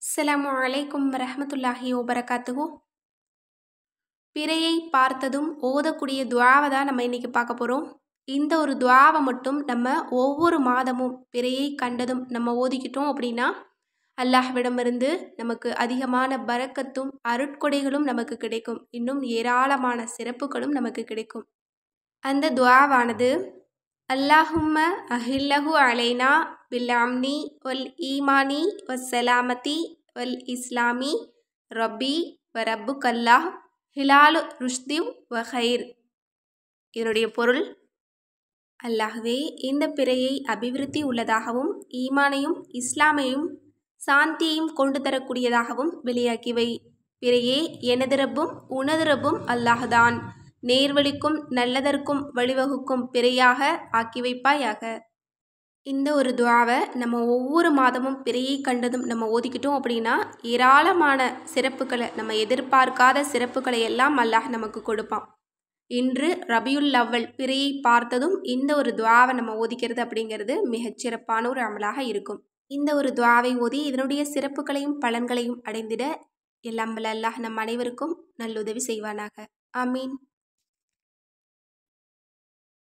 அஸ்ஸலாமு அலைக்கும் வரஹ்மத்துல்லாஹி வபரகாத்துஹு. பிறையை பார்த்ததும் ஓதக்கூடிய துஆவை தான் நம்ம இன்னைக்கு பார்க்க போகிறோம். இந்த ஒரு துஆவை மட்டும் நம்ம ஒவ்வொரு மாதமும் பிறையை கண்டதும் நம்ம ஓதிக்கிட்டோம் அப்படின்னா அல்லாஹ்விடமிருந்து நமக்கு அதிகமான பரக்கத்தும் அருட்கொடைகளும் நமக்கு கிடைக்கும். இன்னும் ஏராளமான சிறப்புகளும் நமக்கு கிடைக்கும். அந்த துஆவானது அல்லாஹும்ம அஹில்லஹு அலைனா பில் அம்னி வல் ஈமானி வஸ்ஸலாமதி வல் இஸ்லாமி ரப்பி வ ரப்புக்கல்லாஹ் ஹிலாலு ருஷ்திவ் வ ஹைர். இதனுடைய பொருள், அல்லாஹ்வே இந்த பிறையை அபிவிருத்தி உள்ளதாகவும் ஈமானையும் இஸ்லாமையும் சாந்தியையும் கொண்டு தரக்கூடியதாகவும் வெளியாக்கிவை. பிறையே எனது ரப்பும் உனது ரப்பும் அல்லாஹ்தான். நேர்வழிக்கும் நல்லதற்கும் வழிவகுக்கும் பிறையாக ஆக்கி வைப்பாயாக. இந்த ஒரு துஆவை நம்ம ஒவ்வொரு மாதமும் பிறையை கண்டதும் நம்ம ஓதிக்கிட்டோம் அப்படின்னா ஏராளமான சிறப்புகளை, நம்ம எதிர்பார்க்காத சிறப்புகளை எல்லாம் அல்லாஹ் நமக்கு கொடுப்பான். இன்று ரபியுல் அவ்வல் பிறையை பார்த்ததும் இந்த ஒரு துஆவை நம்ம ஓதிக்கிறது அப்படிங்கிறது மிகச்சிறப்பான ஒரு அமலாக இருக்கும். இந்த ஒரு துஆவை ஓதி இதனுடைய சிறப்புகளையும் பலன்களையும் அடைந்திட எல்லாம் வல்ல அல்லாஹ் நம் அனைவருக்கும் நல்லுதவி செய்வானாக. ஆமீன்.